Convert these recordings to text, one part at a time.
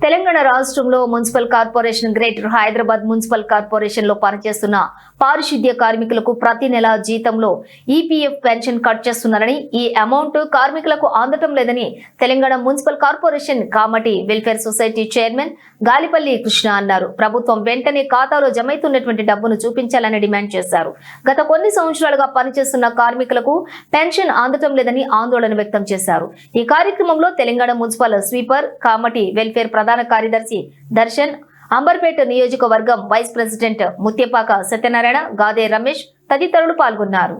తెలంగాణ రాష్ట్రంలో municipal corporation greater Hyderabad municipal corporation లో పనిచేస్తున్న పారిశుద్ధ్య కార్మికులకు ప్రతి నెల జీతంలో ఈపీఎఫ్ పెన్షన్ కట్ చేస్తున్నారని, ఈ అమౌంట్ కార్మికులకు అందటం లేదని Telangana municipal corporation Kamati welfare society chairman Galipalli Krishna అన్నారు. ప్రభుత్వం వెంటనే ఖాతాలో జమైతున్నటువంటి డబ్బును చూపించాలని డిమాండ్ చేశారు. గత కొన్ని సంవత్సరాలుగా పనిచేస్తున్న కార్మికులకు పెన్షన్ అందటం లేదని ఆందోళన వ్యక్తం చేశారు. ఈ కార్యక్రమంలో తెలంగాణ మున్సిపల్ స్వీపర్ కామటి వెల్ఫేర్ ప్రధాన కార్యదర్శి దర్శన్, అంబర్పేట నియోజకవర్గం వైస్ ప్రెసిడెంట్ ముత్యపాక సత్యనారాయణ, గాదే రమేష్ తదితరులు పాల్గొన్నారు.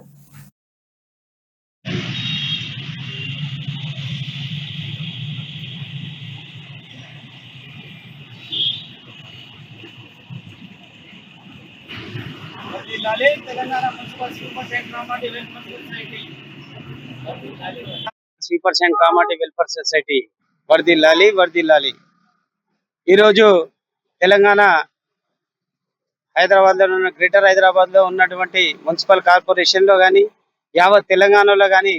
Sweepers and Kamati welfare society వర్ధిల్లాలి వర్ధిల్లాలి. ఈరోజు తెలంగాణ హైదరాబాద్లో ఉన్న గ్రేటర్ హైదరాబాద్లో ఉన్నటువంటి మున్సిపల్ కార్పొరేషన్లో కానీ యావత్ తెలంగాణలో కానీ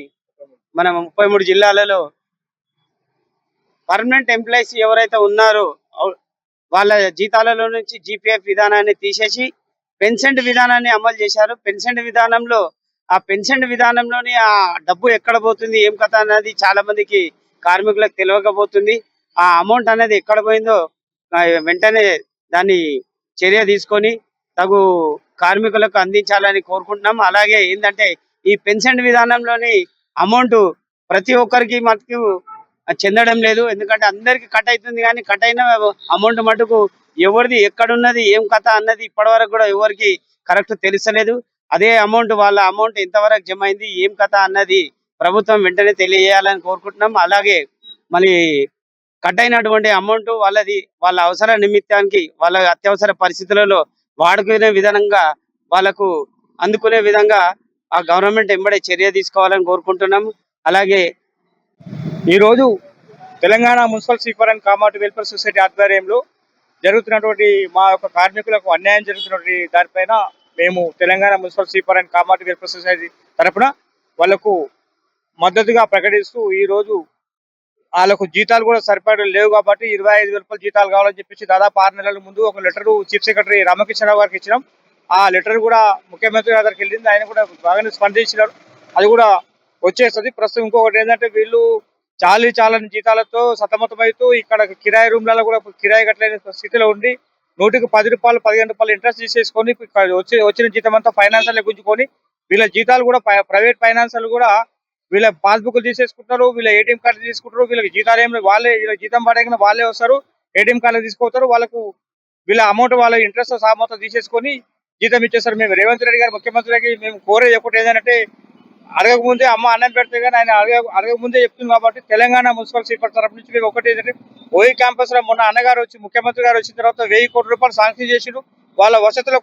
మన 33 జిల్లాలలో పర్మనెంట్ ఎంప్లాయీస్ ఎవరైతే ఉన్నారో వాళ్ళ జీతాలలో నుంచి జీపీఎఫ్ విధానాన్ని తీసేసి పెన్షన్ విధానాన్ని అమలు చేశారు. ఆ పెన్షన్ విధానంలోని ఆ డబ్బు ఎక్కడ పోతుంది, ఏం కథ అనేది చాలా మందికి కార్మికులకు తెలియకపోతుంది. ఆ అమౌంట్ అనేది ఎక్కడ పోయిందో వెంటనే దాన్ని చర్య తీసుకొని తగు కార్మికులకు అందించాలని కోరుకుంటున్నాం. అలాగే ఏంటంటే ఈ పెన్షన్ విధానంలోని అమౌంట్ ప్రతి ఒక్కరికి మటుకు చెందడం లేదు. ఎందుకంటే అందరికి కట్ అవుతుంది, కానీ కట్ అయిన అమౌంట్ మటుకు ఎవరిది ఎక్కడున్నది ఏం కథ అన్నది ఇప్పటి వరకు కూడా ఎవరికి కరెక్ట్ తెలుస్తలేదు. అదే వాళ్ళ అమౌంట్ ఎంతవరకు జమ అయింది, ఏం కథ అన్నది ప్రభుత్వం వెంటనే తెలియజేయాలని కోరుకుంటున్నాం. అలాగే మళ్ళీ కట్ అయినటువంటి అమౌంట్ వాళ్ళ అవసర నిమిత్తానికి వాళ్ళ అత్యవసర పరిస్థితులలో వాడుకునే విధంగా వాళ్ళకు అందుకునే విధంగా ఆ గవర్నమెంట్ ఎంబడే చర్య తీసుకోవాలని కోరుకుంటున్నాం. అలాగే ఈరోజు Telangana municipal sweeper and Kamati welfare society ఆధ్వర్యంలో జరుగుతున్నటువంటి మా యొక్క కార్మికులకు అన్యాయం జరుగుతున్నటువంటి దానిపైన మేము Telangana municipal sweeper and Kamati welfare society తరఫున వాళ్లకు మద్దతుగా ప్రకటిస్తూ ఈరోజు వాళ్ళకు జీతాలు కూడా సరిపడలేవు లేవు కాబట్టి 25,000 రూపాయలు జీతాలు కావాలని చెప్పేసి దాదాపు 6 నెలల ముందు ఒక లెటర్ చీఫ్ సెక్రటరీ రామకృష్ణరావు గారికి ఇచ్చినాం. ఆ లెటర్ కూడా ముఖ్యమంత్రి గారికి వెళ్ళింది. ఆయన కూడా బాగానే స్పందించినారు. అది కూడా వచ్చేస్తుంది. ప్రస్తుతం ఇంకొకటి ఏంటంటే వీళ్ళు చాలని జీతాలతో సతమతమవుతూ ఇక్కడ కిరాయి రూమ్లలో కూడా కిరాయి కట్టలేని స్థితిలో ఉండి 100కి 10 రూపాయలు 15 రూపాయలు ఇంట్రెస్ట్ తీసేసుకొని వచ్చిన జీతం అంతా ఫైనాన్షియల్ గుంజుకొని వీళ్ళ జీతాలు కూడా ప్రైవేట్ ఫైనాన్షియల్ కూడా వీళ్ళ పాస్బుక్లు తీసేసుకుంటారు, వీళ్ళ ఏటీఎం కార్డు తీసుకుంటారు. వీళ్ళకి జీతాలు ఏం లేదు, వీళ్ళ జీతం పడగానే వాళ్ళే వస్తారు, ఏటీఎం కార్డు తీసుకుంటారు. వాళ్ళకు వీళ్ళ అమౌంట్ వాళ్ళ ఇంట్రెస్ట్ సహా మొత్తం తీసేసుకొని జీతం ఇచ్చేస్తారు. మేము రేవంత్ రెడ్డి గారు ముఖ్యమంత్రికి మేము కోరేది ఒకటి ఏంటంటే అడగకముందే అమ్మ అన్నం పెడితే కానీ ఆయన అడగకముందే చెప్తుంది. కాబట్టి తెలంగాణ మున్సిపల్ స్వీపర్ తరఫు నుంచి మేము ఒకటి ఏంటంటే ఓయి క్యాంపస్ లో మొన్న అన్నగారు వచ్చి ముఖ్యమంత్రి గారు వచ్చిన తర్వాత 1,000 కోట్ల రూపాయలు శాంక్షన్ చేసిరు. వాళ్ళ వసతుల